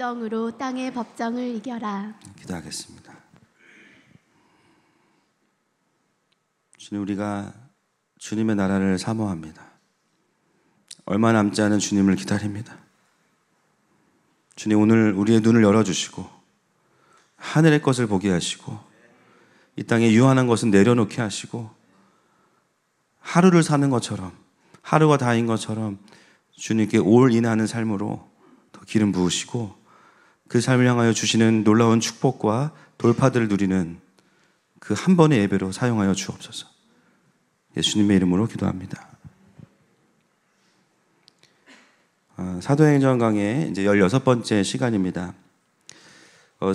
열정으로 땅의 법정을 이겨라. 기도하겠습니다. 주님, 우리가 주님의 나라를 사모합니다. 얼마 남지 않은 주님을 기다립니다. 주님, 오늘 우리의 눈을 열어주시고 하늘의 것을 보게 하시고 이 땅에 유한한 것은 내려놓게 하시고 하루를 사는 것처럼, 하루가 다인 것처럼 주님께 올인하는 삶으로 더 기름 부으시고 그 삶을 향하여 주시는 놀라운 축복과 돌파들을 누리는 그 한 번의 예배로 사용하여 주옵소서. 예수님의 이름으로 기도합니다. 사도행전 강의 이제 16번째 시간입니다.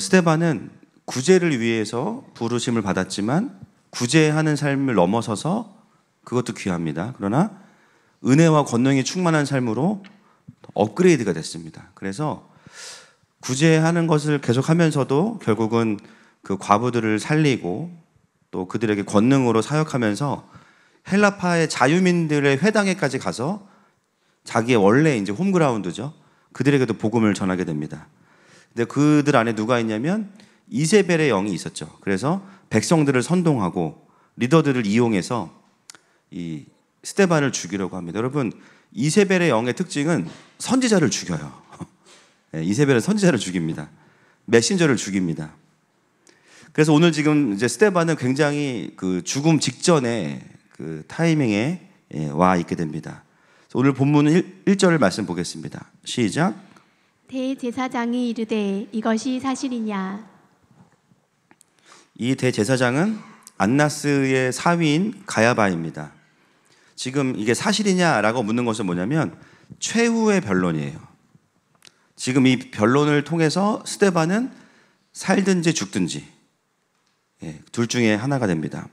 스데반은 구제를 위해서 부르심을 받았지만 구제하는 삶을 넘어서서 그것도 귀합니다. 그러나 은혜와 권능이 충만한 삶으로 업그레이드가 됐습니다. 그래서 구제하는 것을 계속하면서도 결국은 그 과부들을 살리고 또 그들에게 권능으로 사역하면서 헬라파의 자유민들의 회당에까지 가서 자기의 원래 이제 홈그라운드죠. 그들에게도 복음을 전하게 됩니다. 근데 그들 안에 누가 있냐면 이세벨의 영이 있었죠. 그래서 백성들을 선동하고 리더들을 이용해서 이 스데반을 죽이려고 합니다. 여러분, 이세벨의 영의 특징은 선지자를 죽여요. 이세벨은 선지자를 죽입니다. 메신저를 죽입니다. 그래서 오늘 지금 이제 스데반은 굉장히 그 죽음 직전에 그 타이밍에 와 있게 됩니다. 오늘 본문은 1절을 말씀 보겠습니다. 시작. 대제사장이 이르되 이것이 사실이냐? 이 대제사장은 안나스의 사위인 가야바입니다. 지금 이게 사실이냐라고 묻는 것은 뭐냐면 최후의 변론이에요. 지금 이 변론을 통해서 스데반은 살든지 죽든지 둘 중에 하나가 됩니다.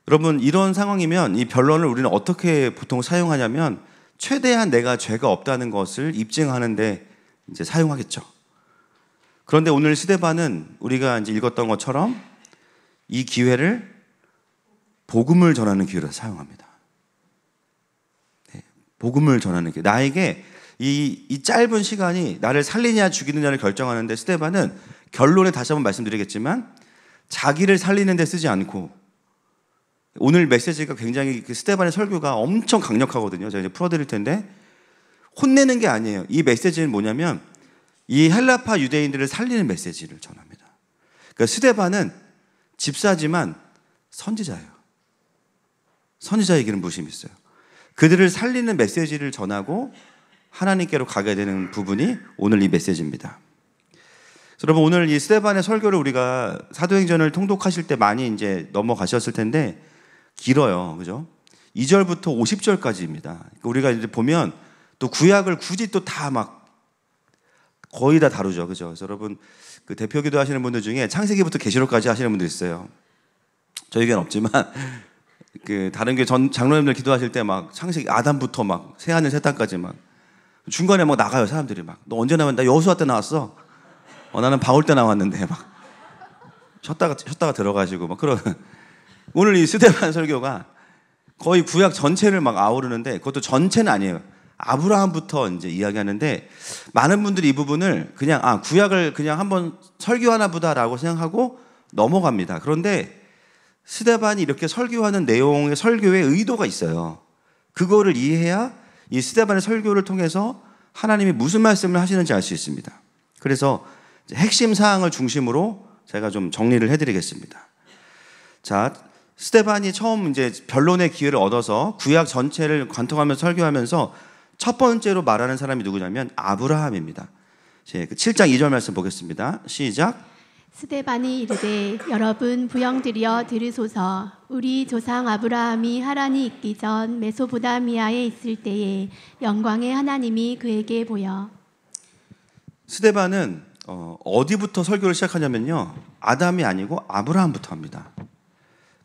여러분, 이런 상황이면 이 변론을 우리는 어떻게 보통 사용하냐면 최대한 내가 죄가 없다는 것을 입증하는데 이제 사용하겠죠. 그런데 오늘 스데반은 우리가 이제 읽었던 것처럼 이 기회를 복음을 전하는 기회로 사용합니다. 복음을 전하는 기회. 나에게 이 짧은 시간이 나를 살리냐 죽이느냐를 결정하는데 스데반은 결론에 다시 한번 말씀드리겠지만 자기를 살리는 데 쓰지 않고, 오늘 메시지가 굉장히 그 스데반의 설교가 엄청 강력하거든요. 제가 이제 풀어드릴 텐데 혼내는 게 아니에요. 이 메시지는 뭐냐면 이 헬라파 유대인들을 살리는 메시지를 전합니다. 그러니까 스데반은 집사지만 선지자예요. 선지자에게는 무심이 있어요. 그들을 살리는 메시지를 전하고 하나님께로 가게 되는 부분이 오늘 이 메시지입니다. 여러분, 오늘 이 스데반의 설교를 우리가 사도행전을 통독하실 때 많이 이제 넘어가셨을 텐데 길어요. 그죠? 2절부터 50절까지입니다. 우리가 이제 보면 또 구약을 굳이 또 다 막 거의 다 다루죠. 그죠? 그래서 여러분, 그 대표 기도 하시는 분들 중에 창세기부터 계시록까지 하시는 분들 있어요. 저에겐 없지만 그 다른 교회 장로님들 기도하실 때 막 창세기 아담부터 막 새하늘 새 땅까지 막 중간에 막 나가요. 사람들이 막 너 언제 나왔나? 나 여호수아 때 나왔어. 나는 바울 때 나왔는데 막 쉬었다가 들어가시고 막 그런. 오늘 이 스데반 설교가 거의 구약 전체를 막 아우르는데 그것도 전체는 아니에요. 아브라함부터 이제 이야기하는데 많은 분들이 이 부분을 그냥 구약을 그냥 한번 설교하나 보다라고 생각하고 넘어갑니다. 그런데 스데반이 이렇게 설교하는 내용의 설교에 의도가 있어요. 그거를 이해해야 이 스데반의 설교를 통해서 하나님이 무슨 말씀을 하시는지 알 수 있습니다. 그래서 핵심 사항을 중심으로 제가 좀 정리를 해드리겠습니다. 자, 스데반이 처음 이제 변론의 기회를 얻어서 구약 전체를 관통하면서 설교하면서 첫 번째로 말하는 사람이 누구냐면 아브라함입니다. 7장 2절 말씀 보겠습니다. 시작. 스데반이 이르되 여러분 부영들이여 들으소서. 우리 조상 아브라함이 하란이 있기 전 메소포타미아에 있을 때에 영광의 하나님이 그에게 보여. 스데반은 어디부터 설교를 시작하냐면요, 아담이 아니고 아브라함부터 합니다.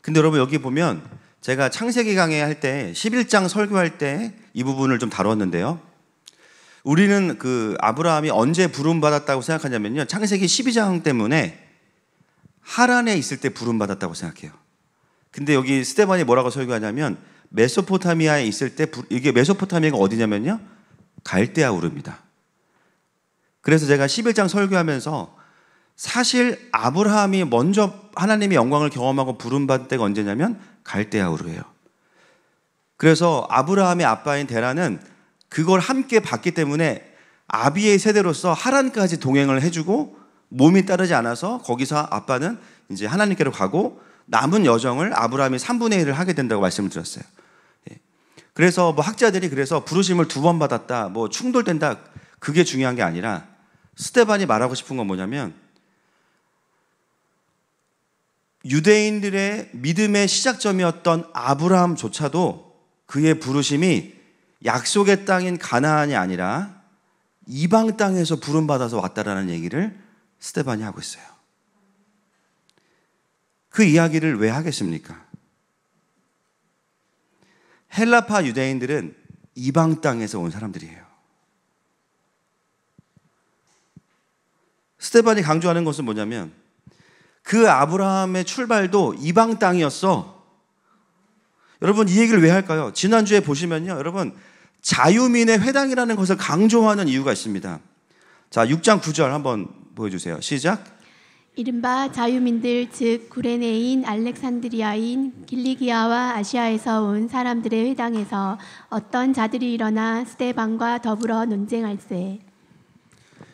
근데 여러분, 여기 보면 제가 창세기 강의 할 때 11장 설교할 때 이 부분을 좀 다뤘는데요, 우리는 그 아브라함이 언제 부름받았다고 생각하냐면요, 창세기 12장 때문에 하란에 있을 때 부름받았다고 생각해요. 근데 여기 스데반이 뭐라고 설교하냐면 메소포타미아에 있을 때, 이게 메소포타미아가 어디냐면요, 갈대아 우르입니다. 그래서 제가 11장 설교하면서 사실 아브라함이 먼저 하나님의 영광을 경험하고 부름받은 때가 언제냐면 갈대아우르예요. 그래서 아브라함의 아빠인 데라는 그걸 함께 봤기 때문에 아비의 세대로서 하란까지 동행을 해주고 몸이 따르지 않아서 거기서 아빠는 이제 하나님께로 가고 남은 여정을 아브라함이 3분의 1을 하게 된다고 말씀을 드렸어요. 그래서 뭐 학자들이 그래서 부르심을 2번 받았다, 뭐 충돌된다, 그게 중요한 게 아니라 스데반이 말하고 싶은 건 뭐냐면 유대인들의 믿음의 시작점이었던 아브라함조차도 그의 부르심이 약속의 땅인 가나안이 아니라 이방 땅에서 부름받아서 왔다라는 얘기를 스데반이 하고 있어요. 그 이야기를 왜 하겠습니까? 헬라파 유대인들은 이방 땅에서 온 사람들이에요. 스데반이 강조하는 것은 뭐냐면 그 아브라함의 출발도 이방 땅이었어. 여러분 이 얘기를 왜 할까요? 지난주에 보시면요, 여러분 자유민의 회당이라는 것을 강조하는 이유가 있습니다. 자, 6장 9절 한번 보여주세요. 시작. 이른바 자유민들 즉 구레네인 알렉산드리아인 길리기아와 아시아에서 온 사람들의 회당에서 어떤 자들이 일어나 스데반과 더불어 논쟁할세.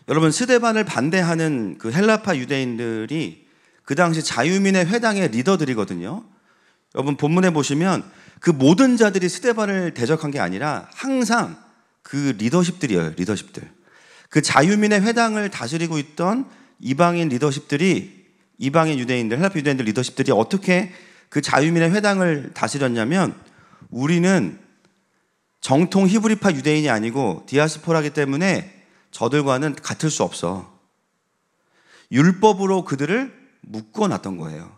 여러분 스데반을 반대하는 그 헬라파 유대인들이 그 당시 자유민의 회당의 리더들이거든요. 여러분 본문에 보시면 그 모든 자들이 스데반을 대적한 게 아니라 항상 그 리더십들이에요. 리더십들. 그 자유민의 회당을 다스리고 있던 이방인 리더십들이, 이방인 유대인들, 헬라파 유대인들 리더십들이 어떻게 그 자유민의 회당을 다스렸냐면 우리는 정통 히브리파 유대인이 아니고 디아스포라기 때문에 저들과는 같을 수 없어. 율법으로 그들을 묶어놨던 거예요.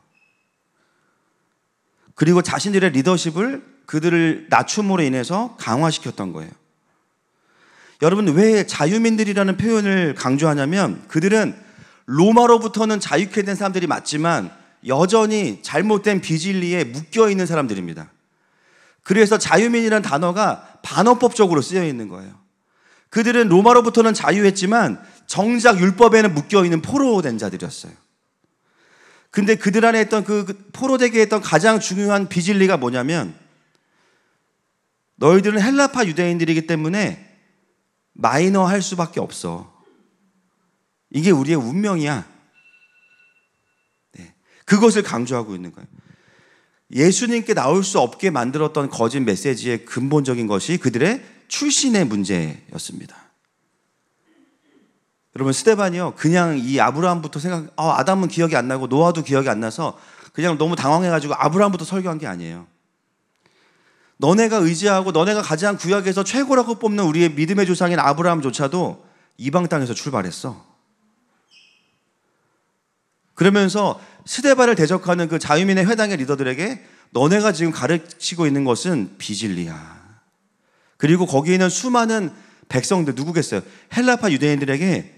그리고 자신들의 리더십을 그들을 낮춤으로 인해서 강화시켰던 거예요. 여러분 왜 자유민들이라는 표현을 강조하냐면 그들은 로마로부터는 자유케 된 사람들이 맞지만 여전히 잘못된 비진리에 묶여있는 사람들입니다. 그래서 자유민이라는 단어가 반어법적으로 쓰여 있는 거예요. 그들은 로마로부터는 자유했지만 정작 율법에는 묶여있는 포로된 자들이었어요. 근데 그들 안에 있던 그 포로되게 했던 가장 중요한 비진리가 뭐냐면 너희들은 헬라파 유대인들이기 때문에 마이너 할 수밖에 없어. 이게 우리의 운명이야. 네. 그것을 강조하고 있는 거예요. 예수님께 나올 수 없게 만들었던 거짓 메시지의 근본적인 것이 그들의 출신의 문제였습니다. 여러분 스데반이요 그냥 이 아브라함부터 아담은 기억이 안 나고 노아도 기억이 안 나서 그냥 너무 당황해가지고 아브라함부터 설교한 게 아니에요. 너네가 의지하고 너네가 가장 구약에서 최고라고 뽑는 우리의 믿음의 조상인 아브라함조차도 이방 땅에서 출발했어. 그러면서 스데반을 대적하는 그 자유민의 회당의 리더들에게 너네가 지금 가르치고 있는 것은 비진리야. 그리고 거기에 있는 수많은 백성들 누구겠어요? 헬라파 유대인들에게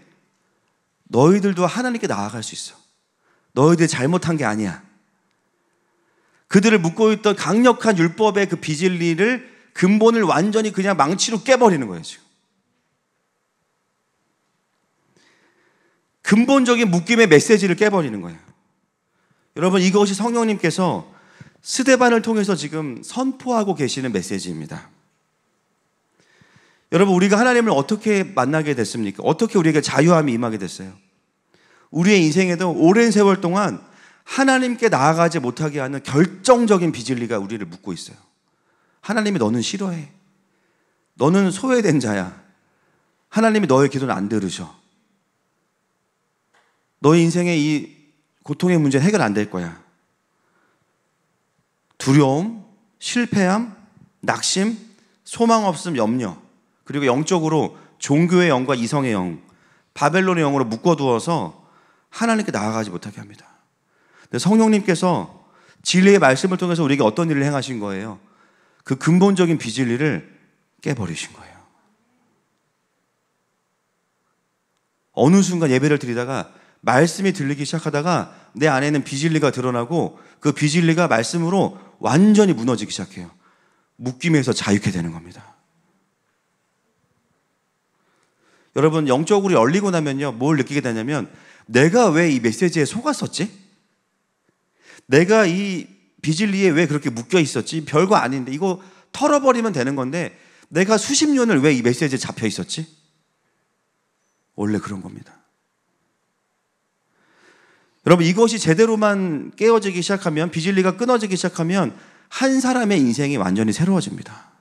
너희들도 하나님께 나아갈 수 있어. 너희들이 잘못한 게 아니야. 그들을 묶고 있던 강력한 율법의 그 비진리를 근본을 완전히 그냥 망치로 깨버리는 거예요. 지금 근본적인 묶임의 메시지를 깨버리는 거예요. 여러분 이것이 성령님께서 스데반을 통해서 지금 선포하고 계시는 메시지입니다. 여러분 우리가 하나님을 어떻게 만나게 됐습니까? 어떻게 우리에게 자유함이 임하게 됐어요? 우리의 인생에도 오랜 세월 동안 하나님께 나아가지 못하게 하는 결정적인 비진리가 우리를 묶고 있어요. 하나님이 너는 싫어해. 너는 소외된 자야. 하나님이 너의 기도는 안 들으셔. 너의 인생의 이 고통의 문제는 해결 안 될 거야. 두려움, 실패함, 낙심, 소망 없음, 염려, 그리고 영적으로 종교의 영과 이성의 영, 바벨론의 영으로 묶어두어서 하나님께 나아가지 못하게 합니다. 근데 성령님께서 진리의 말씀을 통해서 우리에게 어떤 일을 행하신 거예요? 그 근본적인 비진리를 깨버리신 거예요. 어느 순간 예배를 드리다가 말씀이 들리기 시작하다가 내 안에는 비진리가 드러나고 그 비진리가 말씀으로 완전히 무너지기 시작해요. 묶임에서 자유케 되는 겁니다. 여러분 영적으로 열리고 나면요 뭘 느끼게 되냐면 내가 왜 이 메시지에 속았었지? 내가 이 비질리에 왜 그렇게 묶여 있었지? 별거 아닌데 이거 털어버리면 되는 건데 내가 수십 년을 왜 이 메시지에 잡혀 있었지? 원래 그런 겁니다. 여러분 이것이 제대로만 깨어지기 시작하면 비질리가 끊어지기 시작하면 한 사람의 인생이 완전히 새로워집니다.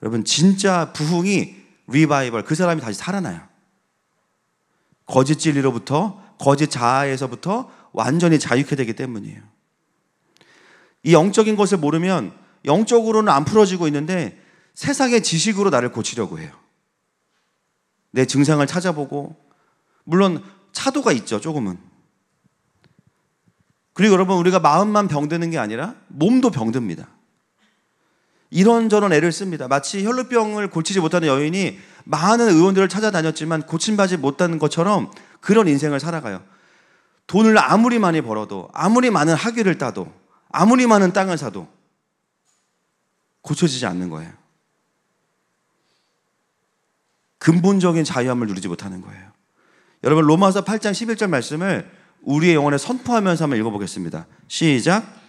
여러분 진짜 부흥이 리바이벌 그 사람이 다시 살아나요. 거짓 진리로부터 거짓 자아에서부터 완전히 자유케 되기 때문이에요. 이 영적인 것을 모르면 영적으로는 안 풀어지고 있는데 세상의 지식으로 나를 고치려고 해요. 내 증상을 찾아보고 물론 차도가 있죠 조금은. 그리고 여러분 우리가 마음만 병드는 게 아니라 몸도 병듭니다. 이런저런 애를 씁니다. 마치 혈루병을 고치지 못하는 여인이 많은 의원들을 찾아다녔지만 고침받지 못하는 것처럼 그런 인생을 살아가요. 돈을 아무리 많이 벌어도 아무리 많은 학위를 따도 아무리 많은 땅을 사도 고쳐지지 않는 거예요. 근본적인 자유함을 누리지 못하는 거예요. 여러분 로마서 8장 11절 말씀을 우리의 영혼에 선포하면서 한번 읽어보겠습니다. 시작.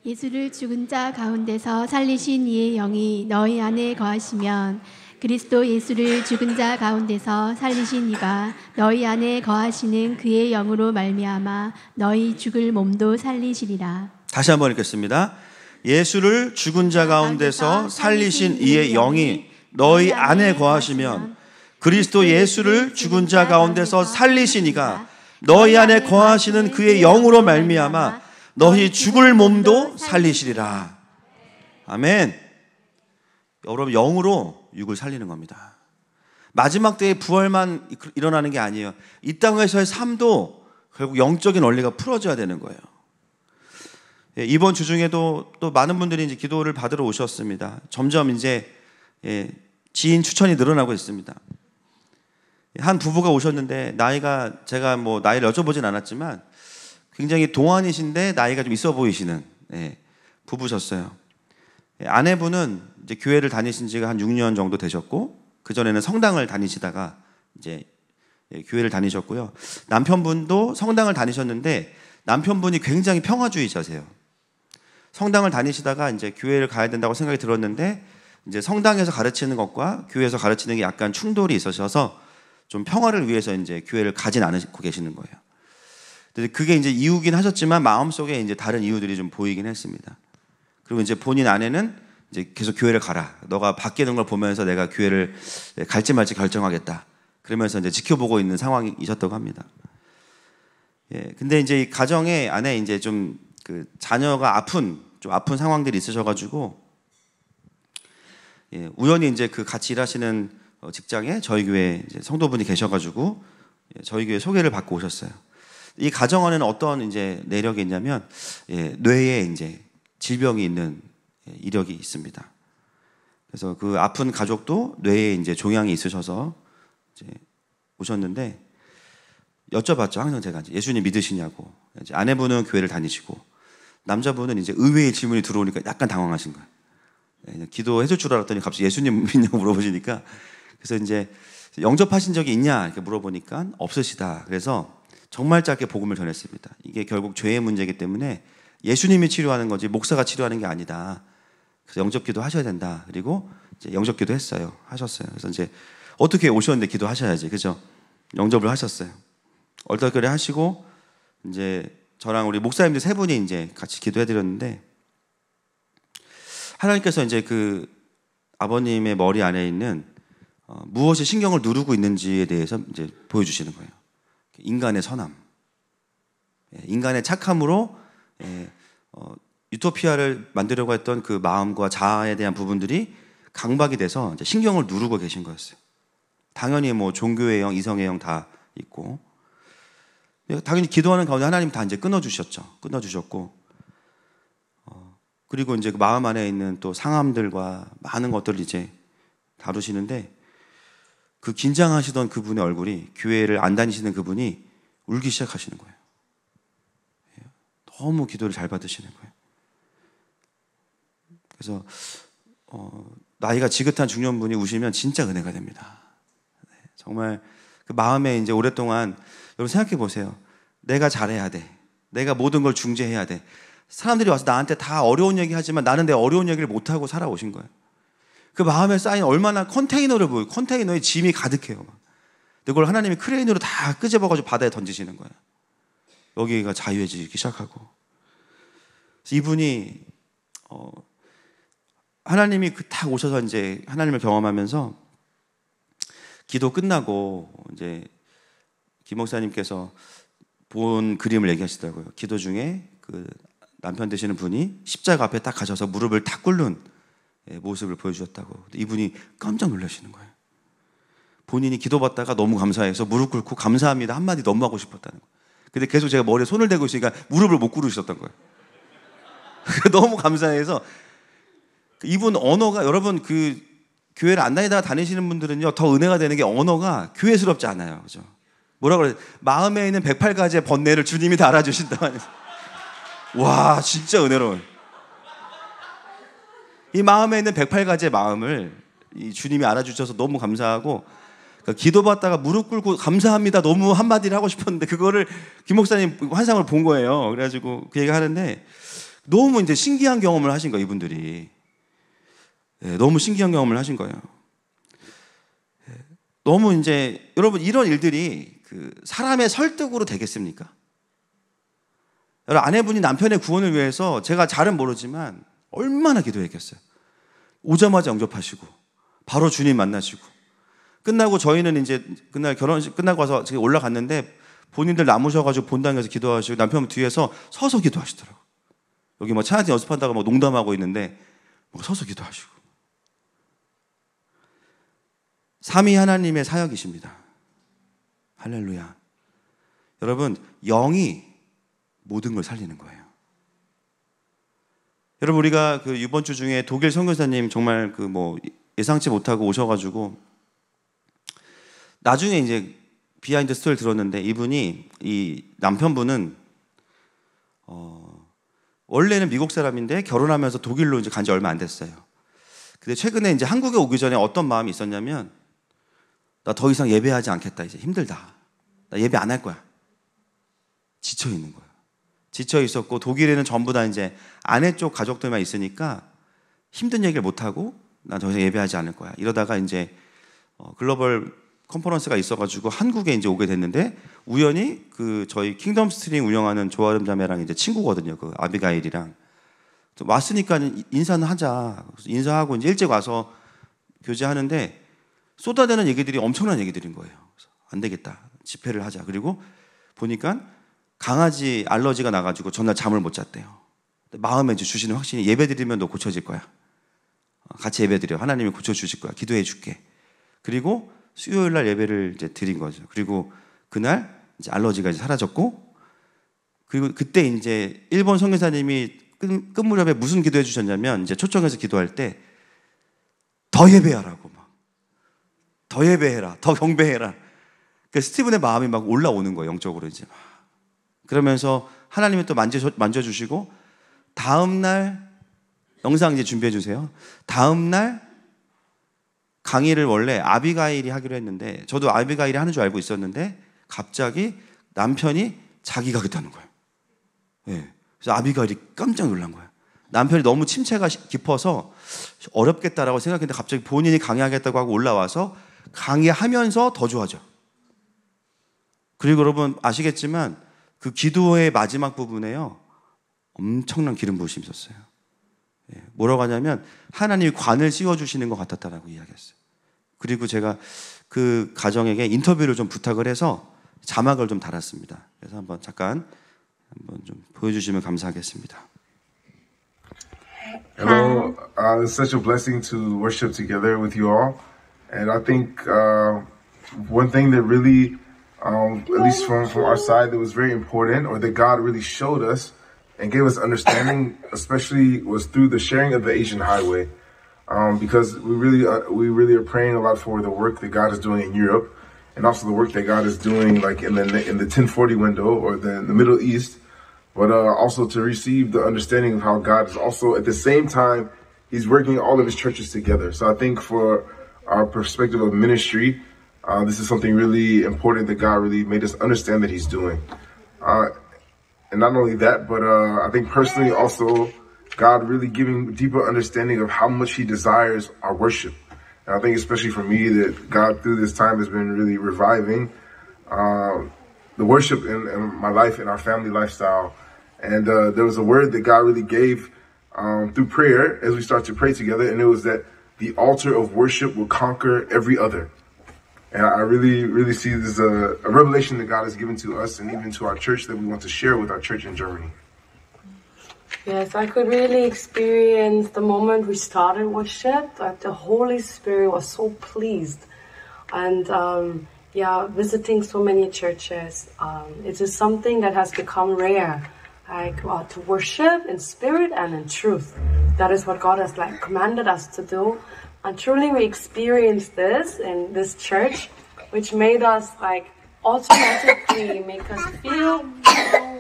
예수를 죽은 자 가운데서 살리신 이의 영이 너희 안에 거하시면 그리스도 예수를 죽은 자 가운데서 살리신 이가 너희 안에 거하시는 그의 영으로 말미암아 너희 죽을 몸도 살리시리라. 다시 한번 읽겠습니다. 예수를 죽은 자 가운데서 살리신 이의 영이 너희 안에 거하시면 그리스도 예수를 죽은 자 가운데서 살리신 이가 너희 안에 거하시는 그의 영으로 말미암아 너희 죽을 몸도 살리시리라. 아멘. 여러분 영으로 육을 살리는 겁니다. 마지막 때의 부활만 일어나는 게 아니에요. 이 땅에서의 삶도 결국 영적인 원리가 풀어져야 되는 거예요. 이번 주 중에도 또 많은 분들이 이제 기도를 받으러 오셨습니다. 점점 이제 지인 추천이 늘어나고 있습니다. 한 부부가 오셨는데 나이가 제가 뭐 나이를 여쭤보진 않았지만 굉장히 동안이신데 나이가 좀 있어 보이시는 부부셨어요. 아내분은 이제 교회를 다니신 지가 한 6년 정도 되셨고 그 전에는 성당을 다니시다가 이제 교회를 다니셨고요. 남편분도 성당을 다니셨는데 남편분이 굉장히 평화주의자세요. 성당을 다니시다가 이제 교회를 가야 된다고 생각이 들었는데 이제 성당에서 가르치는 것과 교회에서 가르치는 게 약간 충돌이 있으셔서 좀 평화를 위해서 이제 교회를 가진 않고 계시는 거예요. 그게 이제 이유긴 하셨지만 마음속에 이제 다른 이유들이 좀 보이긴 했습니다. 그리고 이제 본인 아내는 이제 계속 교회를 가라. 너가 바뀌는 걸 보면서 내가 교회를 갈지 말지 결정하겠다. 그러면서 이제 지켜보고 있는 상황이셨다고 합니다. 근데 이제 이 가정에 안에 이제 좀 그 자녀가 좀 아픈 상황들이 있으셔가지고 우연히 이제 그 같이 일하시는 직장에 저희 교회 이제 성도분이 계셔가지고 저희 교회 소개를 받고 오셨어요. 이 가정 안에는 어떤 이제 내력이 있냐면 뇌에 이제 질병이 있는 이력이 있습니다. 그래서 그 아픈 가족도 뇌에 이제 종양이 있으셔서 이제 오셨는데 여쭤봤죠. 항상 제가 이제 예수님 믿으시냐고. 이제 아내분은 교회를 다니시고 남자분은 이제 의외의 질문이 들어오니까 약간 당황하신 거예요. 기도해줄 줄 알았더니 갑자기 예수님 믿냐고 물어보시니까 그래서 이제 영접하신 적이 있냐 이렇게 물어보니까 없으시다. 그래서 정말 짧게 복음을 전했습니다. 이게 결국 죄의 문제이기 때문에 예수님이 치료하는 거지 목사가 치료하는 게 아니다. 그래서 영접기도 하셔야 된다. 그리고 이제 영접기도 했어요. 하셨어요. 그래서 이제 어떻게 오셨는데 기도하셔야지, 그죠? 영접을 하셨어요. 얼떨결에 하시고 이제 저랑 우리 목사님들 세 분이 이제 같이 기도해드렸는데 하나님께서 이제 그 아버님의 머리 안에 있는 무엇이 신경을 누르고 있는지에 대해서 이제 보여주시는 거예요. 인간의 선함, 인간의 착함으로 유토피아를 만들려고 했던 그 마음과 자아에 대한 부분들이 강박이 돼서 이제 신경을 누르고 계신 거였어요. 당연히 뭐 종교의 영, 이성의 영 다 있고 당연히 기도하는 가운데 하나님 다 이제 끊어주셨고 그리고 이제 그 마음 안에 있는 또 상함들과 많은 것들을 이제 다루시는데 그 긴장하시던 그분의 얼굴이 교회를 안 다니시는 그분이 울기 시작하시는 거예요. 너무 기도를 잘 받으시는 거예요. 그래서 나이가 지긋한 중년분이 우시면 진짜 은혜가 됩니다. 정말 그 마음에 이제 오랫동안 여러분 생각해 보세요. 내가 잘해야 돼. 내가 모든 걸 중재해야 돼. 사람들이 와서 나한테 다 어려운 얘기 하지만 나는 내 어려운 얘기를 못하고 살아오신 거예요. 그 마음에 쌓인 얼마나 컨테이너를 보여요. 컨테이너에 짐이 가득해요. 근데 그걸 하나님이 크레인으로 다 끄집어가지고 바다에 던지시는 거예요. 여기가 자유해지기 시작하고. 그래서 이분이 하나님이 딱 오셔서 이제 하나님을 경험하면서 기도 끝나고 이제 김 목사님께서 본 그림을 얘기하시더라고요. 기도 중에 그 남편 되시는 분이 십자가 앞에 딱 가셔서 무릎을 탁 꿇는 모습을 보여주셨다고. 이분이 깜짝 놀라시는 거예요. 본인이 기도받다가 너무 감사해서 무릎 꿇고 감사합니다 한마디 너무 하고 싶었다는 거예요. 근데 계속 제가 머리에 손을 대고 있으니까 무릎을 못 꿇으셨던 거예요. 너무 감사해서. 이분 언어가, 여러분 그 교회를 안 다니다가 다니시는 분들은요 더 은혜가 되는 게 언어가 교회스럽지 않아요. 그죠? 뭐라 그래? 마음에 있는 108가지의 번뇌를 주님이 다 알아주신다. 와, 진짜 은혜로워요. 이 마음에 있는 108가지의 마음을 이 주님이 알아주셔서 너무 감사하고, 그러니까 기도받다가 무릎 꿇고 감사합니다 너무 한마디를 하고 싶었는데 그거를 김 목사님 환상을 본 거예요. 그래가지고 그 얘기 하는데 너무 이제 신기한 경험을 하신 거예요, 이분들이. 네, 너무 신기한 경험을 하신 거예요. 너무 이제 여러분 이런 일들이 그 사람의 설득으로 되겠습니까? 여러분 아내분이 남편의 구원을 위해서 제가 잘은 모르지만 얼마나 기도했겠어요. 오자마자 영접하시고 바로 주님 만나시고 끝나고 저희는 이제 그날 결혼식 끝나고 와서 올라갔는데 본인들 남으셔가지고 본당에서 기도하시고 남편 뒤에서 서서 기도하시더라고요. 여기 뭐 찬양 연습한다고 막 농담하고 있는데 뭐 서서 기도하시고. 삼위 하나님의 사역이십니다. 할렐루야. 여러분 영이 모든 걸 살리는 거예요. 여러분 우리가 그 이번 주 중에 독일 선교사님 정말 그 뭐 예상치 못하고 오셔가지고 나중에 이제 비하인드 스토리를 들었는데 이분이 이 남편분은 원래는 미국 사람인데 결혼하면서 독일로 이제 간지 얼마 안 됐어요. 근데 최근에 이제 한국에 오기 전에 어떤 마음이 있었냐면 나 더 이상 예배하지 않겠다. 이제 힘들다. 나 예배 안 할 거야. 지쳐 있는 거야. 지쳐 있었고 독일에는 전부 다 이제 아내 쪽 가족들만 있으니까 힘든 얘기를 못 하고 난 더 이상 예배하지 않을 거야. 이러다가 이제 글로벌 컨퍼런스가 있어가지고 한국에 이제 오게 됐는데 우연히 그 저희 킹덤 스트링 운영하는 조아름 자매랑 이제 친구거든요. 그 아비가일이랑 왔으니까 인사는 하자. 인사하고 이제 일찍 와서 교제하는데 쏟아내는 얘기들이 엄청난 얘기들인 거예요. 그래서 안 되겠다. 집회를 하자. 그리고 보니까 강아지 알러지가 나가지고 전날 잠을 못 잤대요. 마음에 이제 주시는 확신이 예배 드리면 너 고쳐질 거야. 같이 예배 드려. 하나님이 고쳐주실 거야. 기도해 줄게. 그리고 수요일 날 예배를 이제 드린 거죠. 그리고 그날 이제 알러지가 이제 사라졌고, 그리고 그때 이제 일본 선교사님이 끝 무렵에 무슨 기도해 주셨냐면 이제 초청해서 기도할 때 더 예배하라고 막. 더 예배해라. 더 경배해라. 그러니까 스티븐의 마음이 막 올라오는 거예요. 영적으로 이제 막. 그러면서 하나님이 또 만져주시고 다음날 영상 이제 준비해 주세요. 다음날 강의를 원래 아비가일이 하기로 했는데 저도 아비가일이 하는 줄 알고 있었는데 갑자기 남편이 자기가 하겠다는 거예요. 네. 그래서 아비가일이 깜짝 놀란 거예요. 남편이 너무 침체가 깊어서 어렵겠다라고 생각했는데 갑자기 본인이 강의하겠다고 하고 올라와서 강의하면서 더 좋아져. 그리고 여러분 아시겠지만 그 기도의 마지막 부분에요 엄청난 기름 부으심이 있었어요. 예, 뭐라고 하냐면 하나님이 관을 씌워주시는 것 같았다라고 이야기했어요. 그리고 제가 그 가정에게 인터뷰를 좀 부탁을 해서 자막을 좀 달았습니다. 그래서 잠깐 좀 보여주시면 감사하겠습니다. Hello, it's such a blessing to worship together with you all. And I think one thing that really, at least from our side, that was very important, or that God really showed us and gave us understanding, especially was through the sharing of the Asian Highway. Because we really are praying a lot for the work that God is doing in Europe, and also the work that God is doing like in the 1040 window or the Middle East, but also to receive the understanding of how God is also at the same time He's working all of His churches together. So I think for our perspective of ministry, this is something really important that God really made us understand that He's doing. And not only that, but I think personally also God really giving deeper understanding of how much He desires our worship. And I think especially for me that God through this time has been really reviving the worship in my life and our family lifestyle. And there was a word that God really gave through prayer as we start to pray together, and it was that the altar of worship will conquer every other. And I really, really see this a revelation that God has given to us and even to our church that we want to share with our church in Germany. Yes, I could really experience the moment we started worship, that the Holy Spirit was so pleased. And visiting so many churches, it is something that has become rare, like to worship in spirit and in truth. That is what God has commanded us to do. And truly we experienced this in this church, which made us automatically make us feel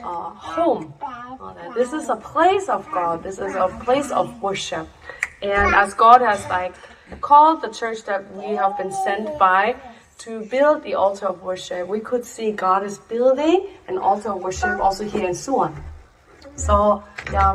home. That this is a place of God. This is a place of worship. And as God has called the church that we have been sent by to build the altar of worship, we could see God is building an altar of worship also here in Suwon. So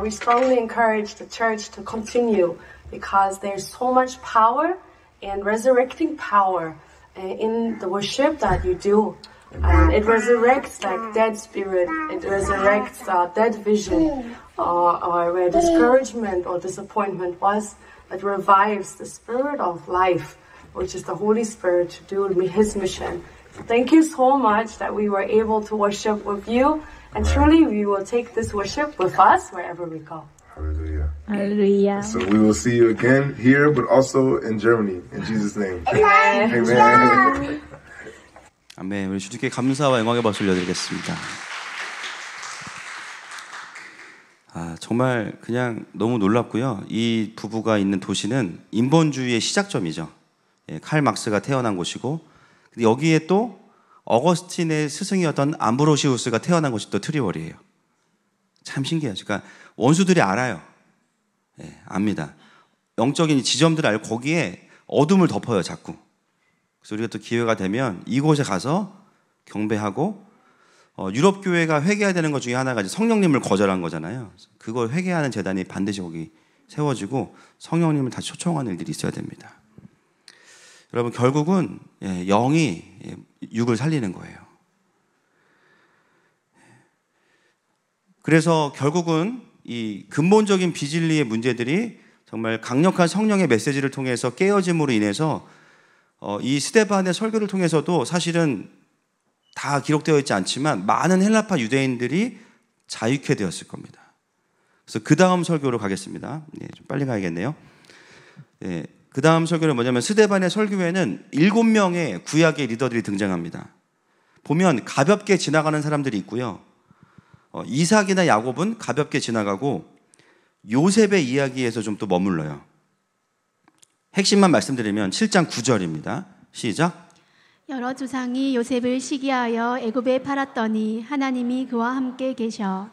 we strongly encourage the church to continue, because there's so much power and resurrecting power in the worship that you do. And it resurrects dead spirit, it resurrects dead vision, or where discouragement or disappointment was. It revives the spirit of life, which is the Holy Spirit, to do His mission. So thank you so much that we were able to worship with you, and truly we will take this worship with us wherever we go. Hallelujah. Hallelujah. So we will see you again here, but also in Germany. In Jesus' name. Amen. Amen. 아멘. 우리 주님께 감사와 영광의 박수 올려드리겠습니다. 정말 그냥 너무 놀랍고요. 이 부부가 있는 도시는 인본주의의 시작점이죠. 칼 막스가 태어난 곳이고, 근데 여기에 또 어거스틴의 스승이었던 암브로시우스가 태어난 곳이 또 트리월이에요. 참 신기하죠. 그러니까 원수들이 알아요. 압니다. 영적인 지점들을 알고 거기에 어둠을 덮어요, 자꾸. 그래서 우리가 또 기회가 되면 이곳에 가서 경배하고, 유럽 교회가 회개해야 되는 것 중에 하나가 성령님을 거절한 거잖아요. 그걸 회개하는 제단이 반드시 거기 세워지고 성령님을 다시 초청하는 일들이 있어야 됩니다. 여러분, 결국은 영이 육을 살리는 거예요. 그래서 결국은 이 근본적인 비진리의 문제들이 정말 강력한 성령의 메시지를 통해서 깨어짐으로 인해서 이 스데반의 설교를 통해서도 사실은 다 기록되어 있지 않지만 많은 헬라파 유대인들이 자유케 되었을 겁니다. 그래서 그 다음 설교로 가겠습니다. 좀 빨리 가야겠네요. 그 다음 설교는 뭐냐면, 스데반의 설교에는 7명의 구약의 리더들이 등장합니다. 보면 가볍게 지나가는 사람들이 있고요. 이삭이나 야곱은 가볍게 지나가고 요셉의 이야기에서 좀 또 머물러요. 핵심만 말씀드리면 7장 9절입니다. 시작. 여러 조상이 요셉을 시기하여 애굽에 팔았더니 하나님이 그와 함께 계셔.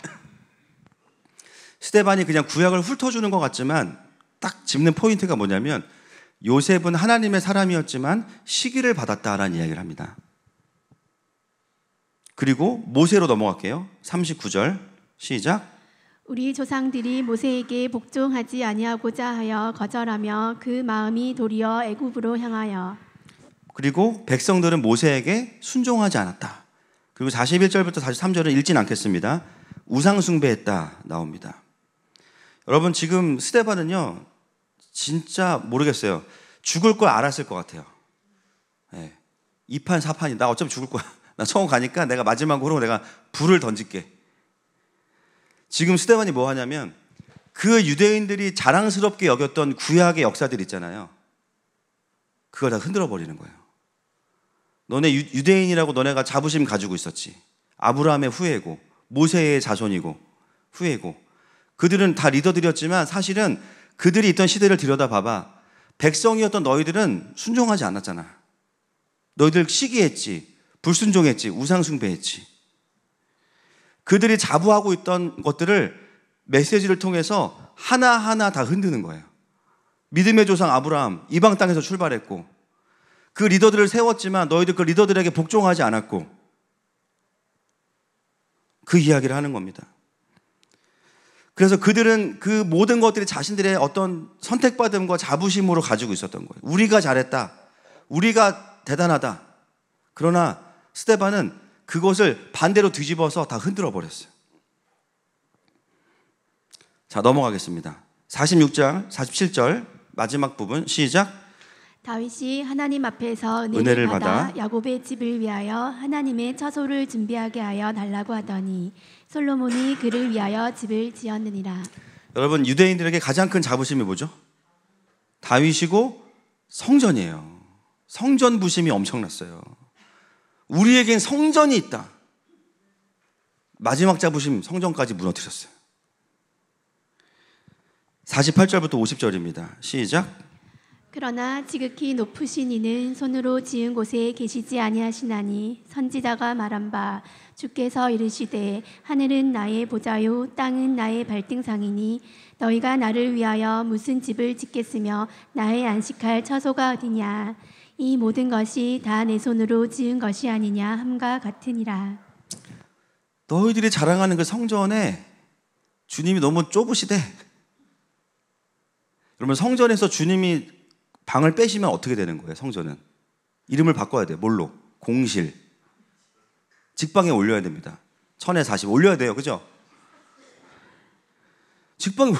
스데반이 그냥 구약을 훑어주는 것 같지만 딱 짚는 포인트가 뭐냐면, 요셉은 하나님의 사람이었지만 시기를 받았다라는 이야기를 합니다. 그리고 모세로 넘어갈게요. 39절 시작. 우리 조상들이 모세에게 복종하지 아니하고자 하여 거절하며 그 마음이 도리어 애굽으로 향하여. 그리고 백성들은 모세에게 순종하지 않았다. 그리고 41절부터 43절은 읽진 않겠습니다. 우상 숭배했다 나옵니다. 여러분, 지금 스데반은요 진짜 모르겠어요. 죽을 걸 알았을 것 같아요. 2판 4판이 나 어차피 죽을 거야. 나 처음 가니까 내가 마지막으로 내가 불을 던질게. 지금 스데반이 뭐 하냐면, 그 유대인들이 자랑스럽게 여겼던 구약의 역사들 있잖아요. 그걸 다 흔들어 버리는 거예요. 너네 유대인이라고 너네가 자부심 가지고 있었지. 아브라함의 후예고 모세의 자손이고 후예고, 그들은 다 리더들이었지만 사실은 그들이 있던 시대를 들여다봐봐. 백성이었던 너희들은 순종하지 않았잖아. 너희들 시기했지, 불순종했지, 우상숭배했지. 그들이 자부하고 있던 것들을 메시지를 통해서 하나하나 다 흔드는 거예요. 믿음의 조상 아브라함, 이방 땅에서 출발했고, 그 리더들을 세웠지만 너희들 그 리더들에게 복종하지 않았고, 그 이야기를 하는 겁니다. 그래서 그들은 그 모든 것들이 자신들의 어떤 선택받음과 자부심으로 가지고 있었던 거예요. 우리가 잘했다. 우리가 대단하다. 그러나 스데반은 그것을 반대로 뒤집어서 다 흔들어 버렸어요. 자, 넘어가겠습니다. 46장 47절 마지막 부분 시작. 다윗이 하나님 앞에서 은혜를 은혜를 받아 받아 야곱의 집을 위하여 하나님의 처소를 준비하게 하여 달라고 하더니 솔로몬이 그를 위하여 집을 지었느니라. 여러분, 유대인들에게 가장 큰 자부심이 뭐죠? 다윗이고 성전이에요. 성전 부심이 엄청났어요. 우리에겐 성전이 있다. 마지막 자부심, 성전까지 무너뜨렸어요. 48절부터 50절입니다. 시작. 그러나 지극히 높으신 이는 손으로 지은 곳에 계시지 아니하시나니 선지자가 말한 바 주께서 이르시되 하늘은 나의 보좌요 땅은 나의 발등상이니 너희가 나를 위하여 무슨 집을 짓겠으며 나의 안식할 처소가 어디냐. 이 모든 것이 다 내 손으로 지은 것이 아니냐 함과 같으니라. 너희들이 자랑하는 그 성전에 주님이 너무 좁으시대. 그러면 성전에서 주님이 방을 빼시면 어떻게 되는 거예요? 성전은 이름을 바꿔야 돼요. 뭘로? 공실. 직방에 올려야 됩니다. 1040 올려야 돼요. 그죠? 직방,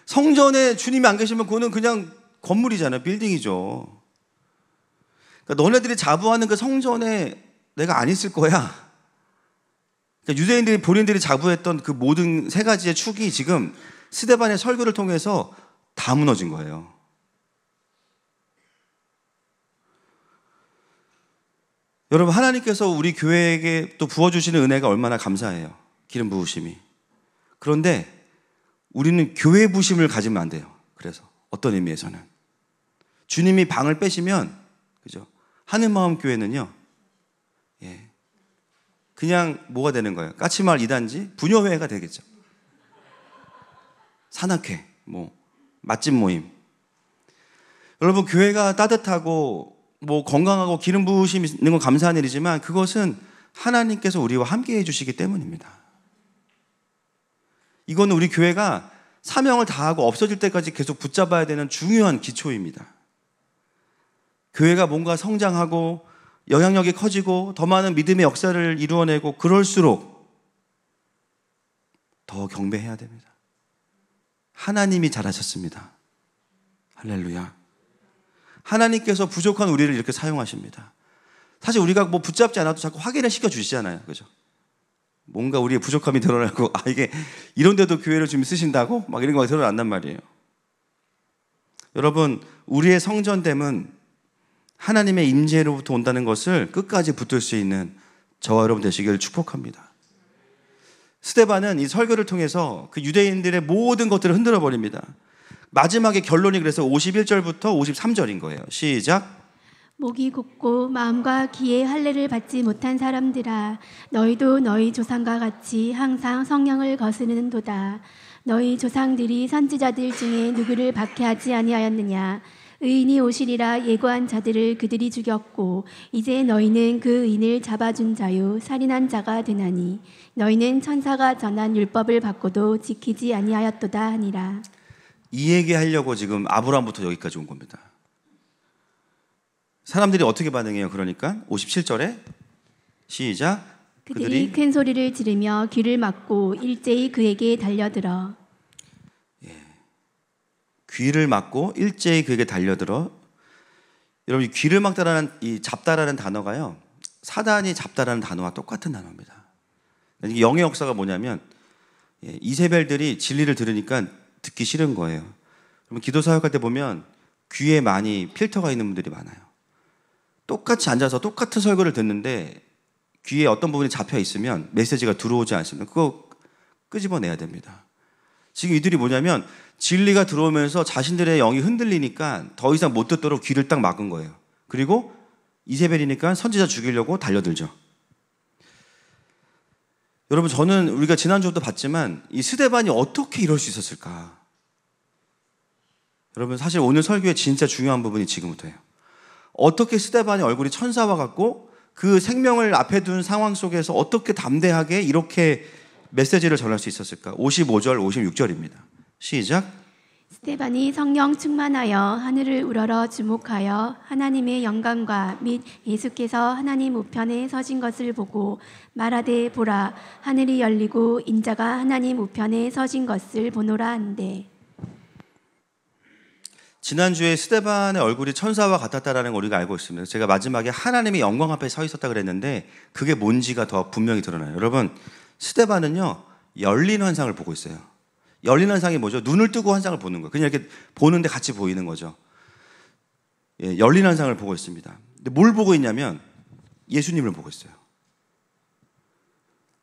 성전에 주님이 안 계시면 그거는 그냥 건물이잖아요. 빌딩이죠. 그러니까 너네들이 자부하는 그 성전에 내가 안 있을 거야. 그러니까 유대인들이 본인들이 자부했던 그 모든 세 가지의 축이 지금 스데반의 설교를 통해서 다 무너진 거예요. 여러분, 하나님께서 우리 교회에게 또 부어주시는 은혜가 얼마나 감사해요. 기름 부으심이. 그런데 우리는 교회 부심을 가지면 안 돼요. 그래서 어떤 의미에서는 주님이 방을 빼시면, 그죠? 하늘마음 교회는요, 예, 그냥 뭐가 되는 거예요? 까치마을 2단지 부녀회가 되겠죠. 산악회, 뭐 맛집 모임. 여러분, 교회가 따뜻하고 뭐 건강하고 기름 부으심이 있는 건 감사한 일이지만 그것은 하나님께서 우리와 함께 해주시기 때문입니다. 이거는 우리 교회가 사명을 다하고 없어질 때까지 계속 붙잡아야 되는 중요한 기초입니다. 교회가 뭔가 성장하고 영향력이 커지고 더 많은 믿음의 역사를 이루어내고 그럴수록 더 경배해야 됩니다. 하나님이 잘하셨습니다. 할렐루야. 하나님께서 부족한 우리를 이렇게 사용하십니다. 사실 우리가 뭐 붙잡지 않아도 자꾸 확인을 시켜주시잖아요. 그죠? 뭔가 우리의 부족함이 드러나고, 이게 이런데도 교회를 좀 쓰신다고? 막 이런 거 드러난단 말이에요. 여러분, 우리의 성전됨은 하나님의 임재로부터 온다는 것을 끝까지 붙들 수 있는 저와 여러분 되시기를 축복합니다. 스데반은 이 설교를 통해서 그 유대인들의 모든 것들을 흔들어 버립니다. 마지막에 결론이 그래서 51절부터 53절인 거예요. 시작. 목이 곧고 마음과 귀에 할례를 받지 못한 사람들아, 너희도 너희 조상과 같이 항상 성령을 거스르는도다. 너희 조상들이 선지자들 중에 누구를 박해하지 아니하였느냐. 의인이 오시리라 예고한 자들을 그들이 죽였고 이제 너희는 그 의인을 잡아준 자요 살인한 자가 되나니 너희는 천사가 전한 율법을 받고도 지키지 아니하였도다 하니라. 이 얘기하려고 지금 아브라함부터 여기까지 온 겁니다. 사람들이 어떻게 반응해요? 그러니까 57절에 시작. 그들이 큰 소리를 지르며 귀를 막고 일제히 그에게 달려들어. 귀를 막고 일제히 그에게 달려들어. 여러분, 귀를 막다라는 이 잡다라는 단어가요, 사단이 잡다라는 단어와 똑같은 단어입니다. 이게 영의 역사가 뭐냐면 이세벨들이 진리를 들으니까 듣기 싫은 거예요. 그러면 기도 사역할 때 보면 귀에 많이 필터가 있는 분들이 많아요. 똑같이 앉아서 똑같은 설교를 듣는데 귀에 어떤 부분이 잡혀 있으면 메시지가 들어오지 않습니다. 그거 끄집어내야 됩니다. 지금 이들이 뭐냐면 진리가 들어오면서 자신들의 영이 흔들리니까 더 이상 못 듣도록 귀를 딱 막은 거예요. 그리고 이세벨이니까 선지자 죽이려고 달려들죠. 여러분, 저는 우리가 지난주부터 봤지만 이 스데반이 어떻게 이럴 수 있었을까? 여러분, 사실 오늘 설교의 진짜 중요한 부분이 지금부터예요. 어떻게 스데반의 얼굴이 천사와 같고 그 생명을 앞에 둔 상황 속에서 어떻게 담대하게 이렇게 메시지를 전할 수 있었을까? 55절, 56절입니다. 시작. 스데반이 성령 충만하여 하늘을 우러러 주목하여 하나님의 영광과 및 예수께서 하나님 우편에 서신 것을 보고 말하되 보라 하늘이 열리고 인자가 하나님 우편에 서신 것을 보노라 한대. 지난주에 스데반의 얼굴이 천사와 같았다라는 걸 우리가 알고 있습니다. 제가 마지막에 하나님의 영광 앞에 서 있었다 그랬는데 그게 뭔지가 더 분명히 드러나요. 여러분, 스데반은요 열린 환상을 보고 있어요. 열린 환상이 뭐죠? 눈을 뜨고 환상을 보는 거예요. 그냥 이렇게 보는데 같이 보이는 거죠. 예, 열린 환상을 보고 있습니다. 근데 뭘 보고 있냐면 예수님을 보고 있어요.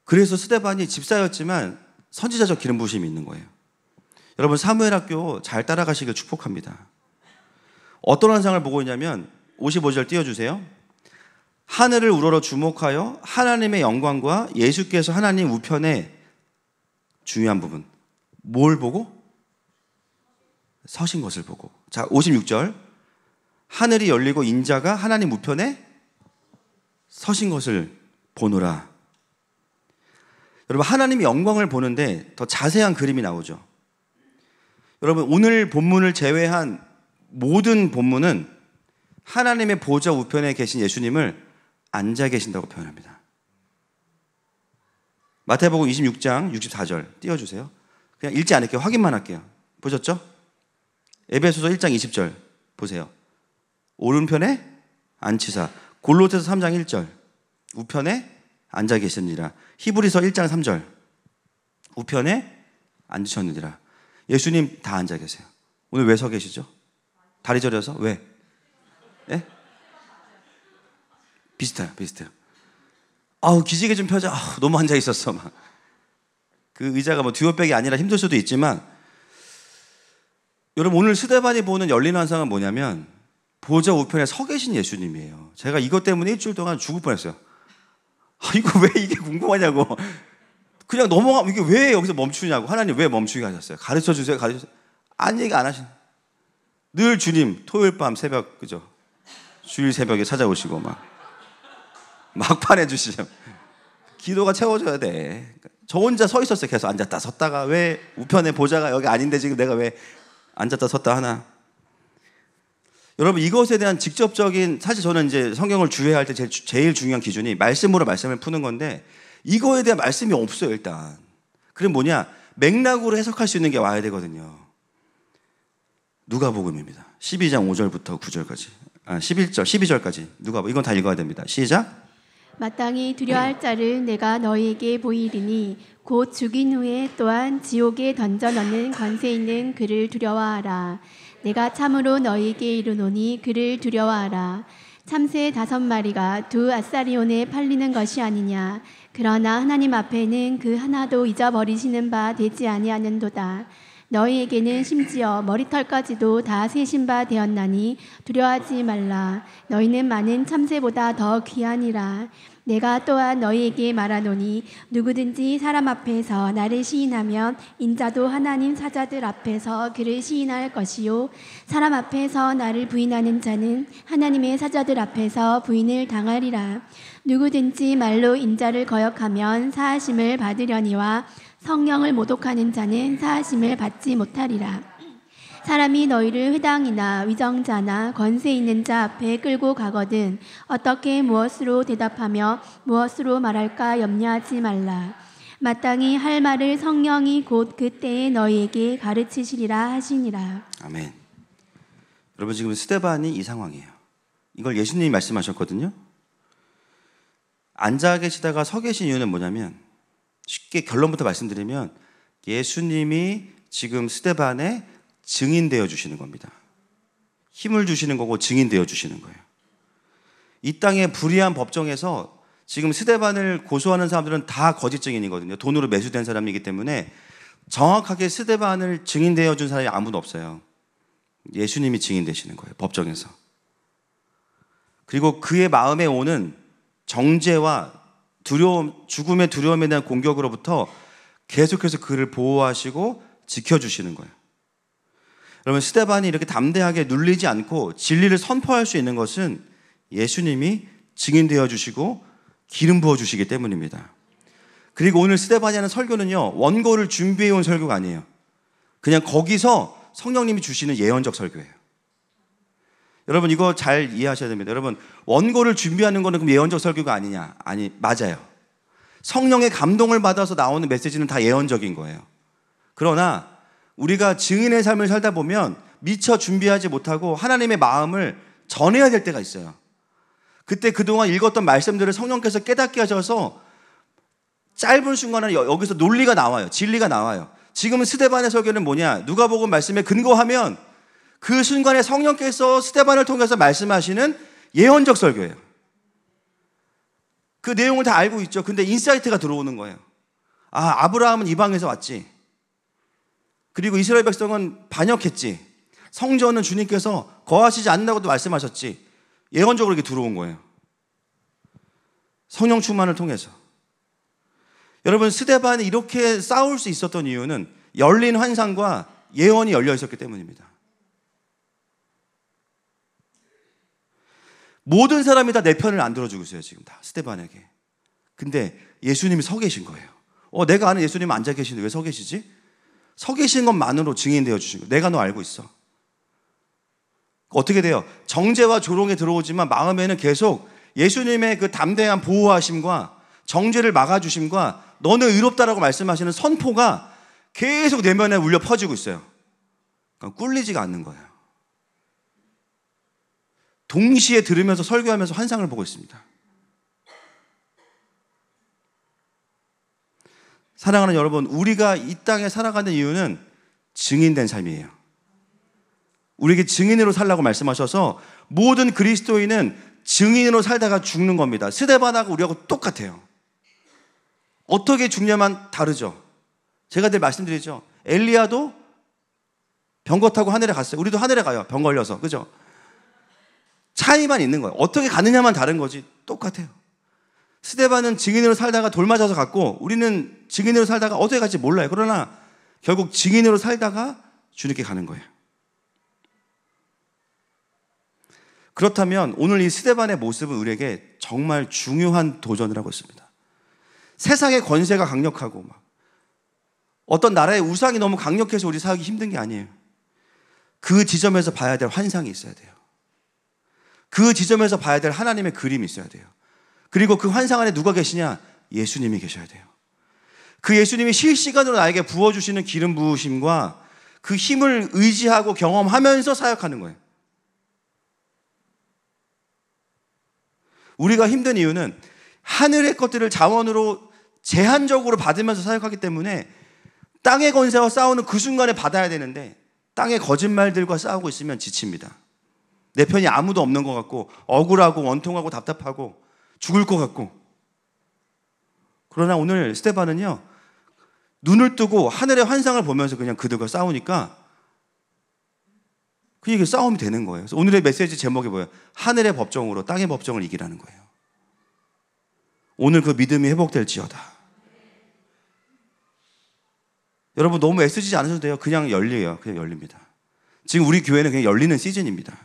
그래서 스데반이 집사였지만 선지자적 기름 부으심이 있는 거예요. 여러분, 사무엘 학교 잘 따라가시길 축복합니다. 어떤 환상을 보고 있냐면 55절 띄워주세요. 하늘을 우러러 주목하여 하나님의 영광과 예수께서 하나님 우편에, 중요한 부분, 뭘 보고? 서신 것을 보고. 자, 56절. 하늘이 열리고 인자가 하나님 우편에 서신 것을 보노라. 여러분, 하나님의 영광을 보는데 더 자세한 그림이 나오죠. 여러분, 오늘 본문을 제외한 모든 본문은 하나님의 보좌 우편에 계신 예수님을 앉아 계신다고 표현합니다. 마태복음 26장 64절 띄워주세요. 그냥 읽지 않을게요. 확인만 할게요. 보셨죠? 에베소서 1장 20절 보세요. 오른편에 앉히사. 골로새서 3장 1절 우편에 앉아 계시니라. 히브리서 1장 3절 우편에 앉으셨느니라. 예수님 다 앉아 계세요. 오늘 왜 서 계시죠? 다리 저려서? 왜? 예? 비슷해요. 아우, 기지개 좀 펴자. 아우, 너무 앉아 있었어. 막. 그 의자가 뭐 듀오백이 아니라 힘들 수도 있지만, 여러분, 오늘 스데반이 보는 열린 환상은 뭐냐면 보좌 우편에 서 계신 예수님이에요. 제가 이것 때문에 일주일 동안 죽을 뻔했어요. 아, 이거 왜 이게 궁금하냐고. 그냥 넘어가, 이게 왜 여기서 멈추냐고. 하나님 왜 멈추게 하셨어요? 가르쳐 주세요. 아니, 얘기 안 하신. 늘 주님 토요일 밤 새벽, 그죠? 주일 새벽에 찾아오시고 막판해 주시죠. 기도가 채워져야 돼. 저 혼자 서 있었어요. 계속 앉았다 섰다가. 왜 우편에 보좌가 여기 아닌데 지금 내가 왜 앉았다 섰다 하나. 여러분, 이것에 대한 직접적인, 사실 저는 이제 성경을 주해할 때 제일 중요한 기준이 말씀으로 말씀을 푸는 건데, 이거에 대한 말씀이 없어요. 일단 그럼 뭐냐, 맥락으로 해석할 수 있는 게 와야 되거든요. 누가복음입니다. 12장 5절부터 9절까지, 11절 12절까지 누가복음. 이건 다 읽어야 됩니다. 시작. 마땅히 두려워할 자를 내가 너희에게 보이리니 곧 죽인 후에 또한 지옥에 던져 넣는 권세 있는 그를 두려워하라. 내가 참으로 너희에게 이르노니 그를 두려워하라. 참새 5마리가 2 아사리온에 팔리는 것이 아니냐. 그러나 하나님 앞에는 그 하나도 잊어버리시는 바 되지 아니하는도다. 너희에게는 심지어 머리털까지도 다 세신 바 되었나니 두려워하지 말라. 너희는 많은 참새보다 더 귀하니라. 내가 또한 너희에게 말하노니 누구든지 사람 앞에서 나를 시인하면 인자도 하나님 사자들 앞에서 그를 시인할 것이요, 사람 앞에서 나를 부인하는 자는 하나님의 사자들 앞에서 부인을 당하리라. 누구든지 말로 인자를 거역하면 사하심을 받으려니와 성령을 모독하는 자는 사하심을 받지 못하리라. 사람이 너희를 회당이나 위정자나 권세 있는 자 앞에 끌고 가거든 어떻게 무엇으로 대답하며 무엇으로 말할까 염려하지 말라. 마땅히 할 말을 성령이 곧 그때에 너희에게 가르치시리라 하시니라. 아멘. 여러분, 지금 스데반이 이 상황이에요. 이걸 예수님이 말씀하셨거든요. 앉아 계시다가 서 계신 이유는 뭐냐면, 쉽게 결론부터 말씀드리면 예수님이 지금 스데반의 증인되어 주시는 겁니다. 힘을 주시는 거고 증인되어 주시는 거예요. 이 땅의 불의한 법정에서 지금 스데반을 고소하는 사람들은 다 거짓 증인이거든요. 돈으로 매수된 사람이기 때문에 정확하게 스데반을 증인되어 준 사람이 아무도 없어요. 예수님이 증인되시는 거예요, 법정에서. 그리고 그의 마음에 오는 정죄와 두려움, 죽음의 두려움에 대한 공격으로부터 계속해서 그를 보호하시고 지켜주시는 거예요. 여러분, 스데반이 이렇게 담대하게 눌리지 않고 진리를 선포할 수 있는 것은 예수님이 증인되어 주시고 기름 부어 주시기 때문입니다. 그리고 오늘 스데반이 하는 설교는요, 원고를 준비해 온 설교가 아니에요. 그냥 거기서 성령님이 주시는 예언적 설교예요. 여러분, 이거 잘 이해하셔야 됩니다. 여러분, 원고를 준비하는 거는 그럼 예언적 설교가 아니냐? 아니, 맞아요. 성령의 감동을 받아서 나오는 메시지는 다 예언적인 거예요. 그러나 우리가 증인의 삶을 살다 보면 미처 준비하지 못하고 하나님의 마음을 전해야 될 때가 있어요. 그때 그동안 읽었던 말씀들을 성령께서 깨닫게 하셔서 짧은 순간에 여기서 논리가 나와요. 진리가 나와요. 지금은 스데반의 설교는 뭐냐? 누가복음 말씀에 근거하면 그 순간에 성령께서 스데반을 통해서 말씀하시는 예언적 설교예요. 그 내용을 다 알고 있죠. 근데 인사이트가 들어오는 거예요. 아, 아브라함은 이방에서 왔지. 그리고 이스라엘 백성은 반역했지. 성전은 주님께서 거하시지 않는다고도 말씀하셨지. 예언적으로 이렇게 들어온 거예요. 성령 충만을 통해서. 여러분, 스데반이 이렇게 싸울 수 있었던 이유는 열린 환상과 예언이 열려 있었기 때문입니다. 모든 사람이 다 내 편을 안 들어주고 있어요, 지금 다 스데반에게. 근데 예수님이 서 계신 거예요. 내가 아는 예수님은 앉아 계시는데 왜 서 계시지? 서 계신 것만으로 증인되어 주신 거예요. 내가 너 알고 있어. 어떻게 돼요? 정죄와 조롱에 들어오지만 마음에는 계속 예수님의 그 담대한 보호하심과 정죄를 막아주심과 너는 의롭다라고 말씀하시는 선포가 계속 내면에 울려 퍼지고 있어요. 그러니까 꿀리지가 않는 거예요. 동시에 들으면서 설교하면서 환상을 보고 있습니다. 사랑하는 여러분, 우리가 이 땅에 살아가는 이유는 증인된 삶이에요. 우리에게 증인으로 살라고 말씀하셔서 모든 그리스도인은 증인으로 살다가 죽는 겁니다. 스데반하고 우리하고 똑같아요. 어떻게 죽냐만 다르죠. 제가 늘 말씀드리죠. 엘리야도 병거 타고 하늘에 갔어요. 우리도 하늘에 가요. 병 걸려서. 그죠? 차이만 있는 거예요. 어떻게 가느냐만 다른 거지 똑같아요. 스데반은 증인으로 살다가 돌 맞아서 갔고 우리는 증인으로 살다가 어떻게 갈지 몰라요. 그러나 결국 증인으로 살다가 주님께 가는 거예요. 그렇다면 오늘 이 스데반의 모습은 우리에게 정말 중요한 도전을 하고 있습니다. 세상의 권세가 강력하고 어떤 나라의 우상이 너무 강력해서 우리 살기 힘든 게 아니에요. 그 지점에서 봐야 될 환상이 있어야 돼요. 그 지점에서 봐야 될 하나님의 그림이 있어야 돼요. 그리고 그 환상 안에 누가 계시냐? 예수님이 계셔야 돼요. 그 예수님이 실시간으로 나에게 부어주시는 기름 부으심과 그 힘을 의지하고 경험하면서 사역하는 거예요. 우리가 힘든 이유는 하늘의 것들을 자원으로 제한적으로 받으면서 사역하기 때문에 땅의 권세와 싸우는 그 순간에 받아야 되는데 땅의 거짓말들과 싸우고 있으면 지칩니다. 내 편이 아무도 없는 것 같고 억울하고 원통하고 답답하고 죽을 것 같고. 그러나 오늘 스데반은요, 눈을 뜨고 하늘의 환상을 보면서 그냥 그들과 싸우니까 그게 싸움이 되는 거예요. 그래서 오늘의 메시지 제목이 뭐예요? 하늘의 법정으로 땅의 법정을 이기라는 거예요. 오늘 그 믿음이 회복될지어다. 여러분 너무 애쓰지 않으셔도 돼요. 그냥 열려요. 그냥 열립니다. 지금 우리 교회는 그냥 열리는 시즌입니다.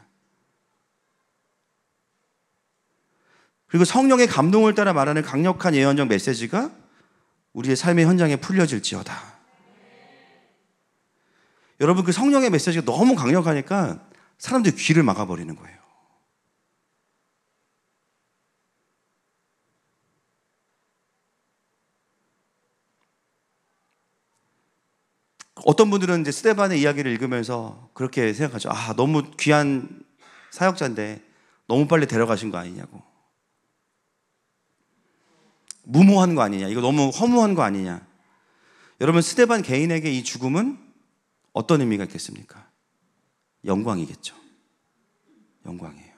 그리고 성령의 감동을 따라 말하는 강력한 예언적 메시지가 우리의 삶의 현장에 풀려질지어다. 여러분 그 성령의 메시지가 너무 강력하니까 사람들이 귀를 막아버리는 거예요. 어떤 분들은 이제 스데반의 이야기를 읽으면서 그렇게 생각하죠. 아, 너무 귀한 사역자인데 너무 빨리 데려가신 거 아니냐고. 무모한 거 아니냐. 이거 너무 허무한 거 아니냐. 여러분 스데반 개인에게 이 죽음은 어떤 의미가 있겠습니까? 영광이겠죠. 영광이에요.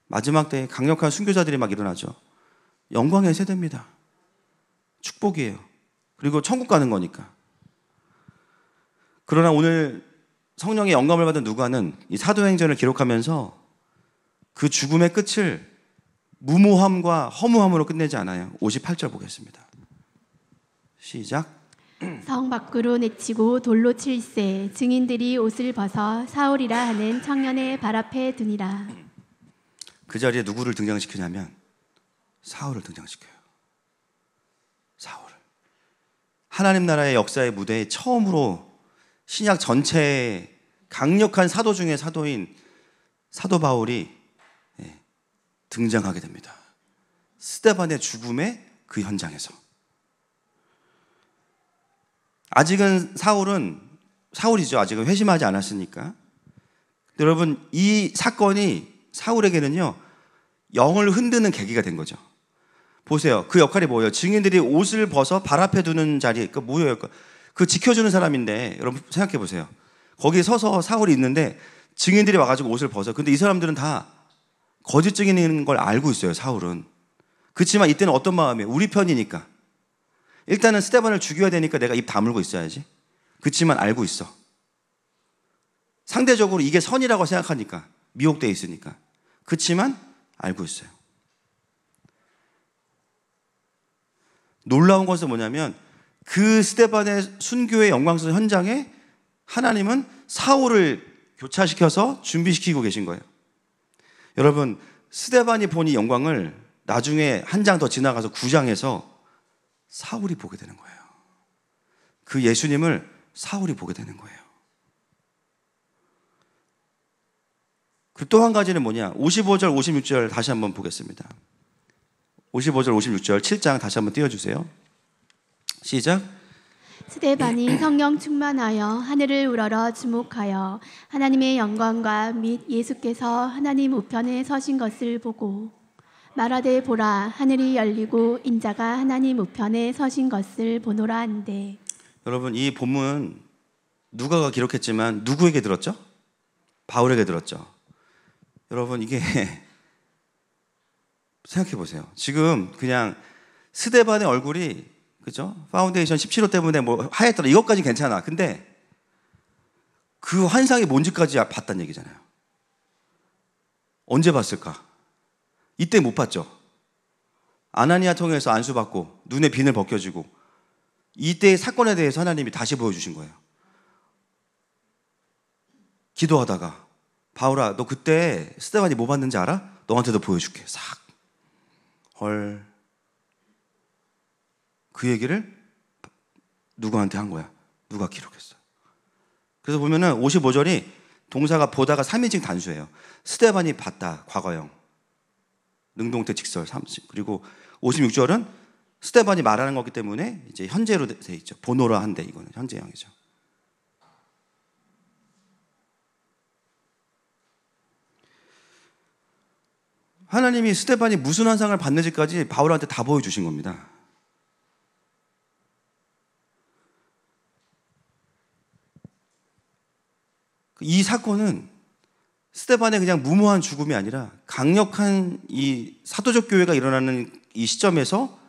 마지막 때에 강력한 순교자들이 막 일어나죠. 영광의 세대입니다. 축복이에요. 그리고 천국 가는 거니까. 그러나 오늘 성령의 영감을 받은 누가는 이 사도행전을 기록하면서 그 죽음의 끝을 무모함과 허무함으로 끝내지 않아요. 58절 보겠습니다. 시작. 성 밖으로 내치고 돌로 칠세 증인들이 옷을 벗어 사울이라 하는 청년의 발 앞에 두니라. 그 자리에 누구를 등장시키냐면 사울을 등장시켜요. 사울을. 하나님 나라의 역사의 무대에 처음으로 신약 전체의 강력한 사도 중의 사도인 사도 바울이 등장하게 됩니다. 스데반의 죽음의 그 현장에서. 아직은 사울이죠. 아직은 회심하지 않았으니까. 여러분, 이 사건이 사울에게는요, 영을 흔드는 계기가 된 거죠. 보세요. 그 역할이 뭐예요? 증인들이 옷을 벗어 발 앞에 두는 자리, 그 뭐예요? 그 지켜주는 사람인데, 여러분 생각해 보세요. 거기 서서 사울이 있는데 증인들이 와가지고 옷을 벗어. 근데 이 사람들은 다 거짓 증인인 걸 알고 있어요, 사울은. 그렇지만 이때는 어떤 마음이에요? 우리 편이니까. 일단은 스데반을 죽여야 되니까 내가 입 다물고 있어야지. 그렇지만 알고 있어. 상대적으로 이게 선이라고 생각하니까, 미혹되어 있으니까. 그렇지만 알고 있어요. 놀라운 것은 뭐냐면 그 스데반의 순교의 영광스러운 현장에 하나님은 사울을 교차시켜서 준비시키고 계신 거예요. 여러분, 스데반이 본 이 영광을 나중에 한 장 더 지나가서 9장에서 사울이 보게 되는 거예요. 그 예수님을 사울이 보게 되는 거예요. 그리고 또 한 가지는 뭐냐? 55절, 56절 다시 한번 보겠습니다. 55절, 56절 7장 다시 한번 띄워주세요. 시작. 스데반이 성령 충만하여 하늘을 우러러 주목하여 하나님의 영광과 및 예수께서 하나님 우편에 서신 것을 보고 말하되 보라 하늘이 열리고 인자가 하나님 우편에 서신 것을 보노라 한대. 여러분, 이 본문 누가가 기록했지만 누구에게 들었죠? 바울에게 들었죠. 여러분, 이게 생각해 보세요. 지금 그냥 스데반의 얼굴이, 그죠? 파운데이션 17호 때문에 뭐 하얗더라, 이것까지 괜찮아. 근데 그 환상이 뭔지까지 봤단 얘기잖아요. 언제 봤을까? 이때 못 봤죠. 아나니아 통해서 안수받고 눈에 비늘 벗겨지고 이때의 사건에 대해서 하나님이 다시 보여주신 거예요. 기도하다가 바울아, 너 그때 스데반이 뭐 봤는지 알아? 너한테도 보여줄게. 싹. 헐. 그 얘기를 누구한테 한 거야? 누가 기록했어? 그래서 보면은 55절이 동사가 보다가 3인칭 단수예요. 스데반이 봤다, 과거형. 능동태 직설 30. 그리고 56절은 스데반이 말하는 거기 때문에 이제 현재로 돼 있죠. 보노라 한데, 이거는 현재형이죠. 하나님이 스데반이 무슨 환상을 봤는지까지 바울한테 다 보여주신 겁니다. 이 사건은 스데반의 그냥 무모한 죽음이 아니라 강력한 이 사도적 교회가 일어나는 이 시점에서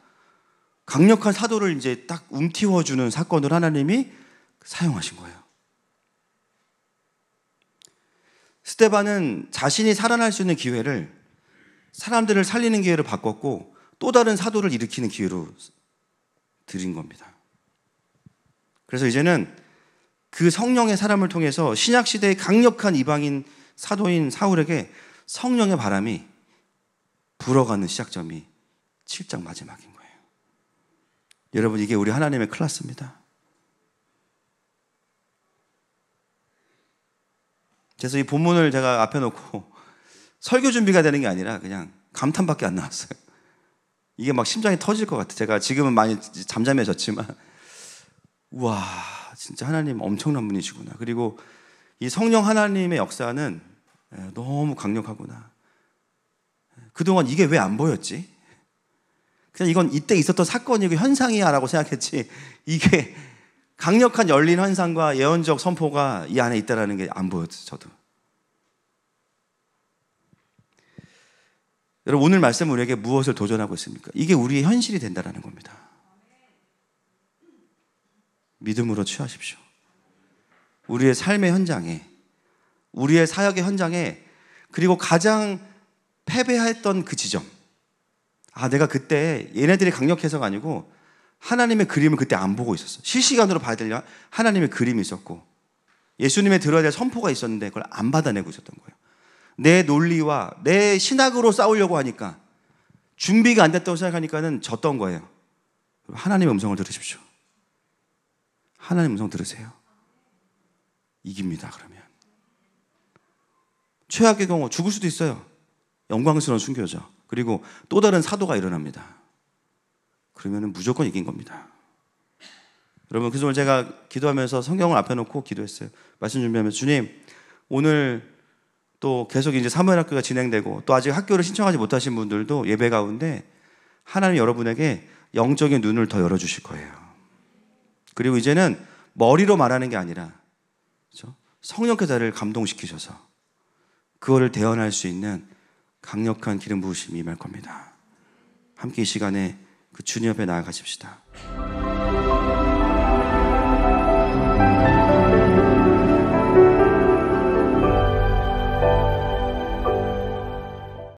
강력한 사도를 이제 딱 움틔워주는 사건을 하나님이 사용하신 거예요. 스데반은 자신이 살아날 수 있는 기회를, 사람들을 살리는 기회로 바꿨고 또 다른 사도를 일으키는 기회로 드린 겁니다. 그래서 이제는 그 성령의 사람을 통해서 신약시대의 강력한 이방인 사도인 사울에게 성령의 바람이 불어가는 시작점이 7장 마지막인 거예요. 여러분, 이게 우리 하나님의 클래스입니다. 그래서 이 본문을 제가 앞에 놓고 설교 준비가 되는 게 아니라 그냥 감탄밖에 안 나왔어요. 이게 막 심장이 터질 것 같아요. 제가 지금은 많이 잠잠해졌지만, 우와, 진짜 하나님 엄청난 분이시구나. 그리고 이 성령 하나님의 역사는 너무 강력하구나. 그동안 이게 왜 안 보였지? 그냥 이건 이때 있었던 사건이고 현상이야 라고 생각했지, 이게 강력한 열린 환상과 예언적 선포가 이 안에 있다는 게 안 보였어요, 저도. 여러분, 오늘 말씀은 우리에게 무엇을 도전하고 있습니까? 이게 우리의 현실이 된다는 겁니다. 믿음으로 취하십시오. 우리의 삶의 현장에, 우리의 사역의 현장에, 그리고 가장 패배했던 그 지점, 아, 내가 그때 얘네들이 강력해서가 아니고 하나님의 그림을 그때 안 보고 있었어. 실시간으로 봐야 될 하나님의 그림이 있었고 예수님의 들어야 될 선포가 있었는데 그걸 안 받아내고 있었던 거예요. 내 논리와 내 신학으로 싸우려고 하니까 준비가 안 됐다고 생각하니까는 졌던 거예요. 하나님의 음성을 들으십시오. 하나님의 음성 들으세요. 이깁니다. 그러면 최악의 경우 죽을 수도 있어요. 영광스러운 순교죠. 그리고 또 다른 사도가 일어납니다. 그러면 무조건 이긴 겁니다. 여러분, 그래서 오늘 제가 기도하면서 성경을 앞에 놓고 기도했어요. 말씀 준비하면서 주님, 오늘 또 계속 이제 사무엘 학교가 진행되고 또 아직 학교를 신청하지 못하신 분들도 예배 가운데 하나님 여러분에게 영적인 눈을 더 열어주실 거예요. 그리고 이제는 머리로 말하는 게 아니라 그렇죠? 성령께서 나를 감동시키셔서 그거를 대언할 수 있는 강력한 기름 부으심이 임할 겁니다. 함께 이 시간에 그 주님 앞에 나아가십시다.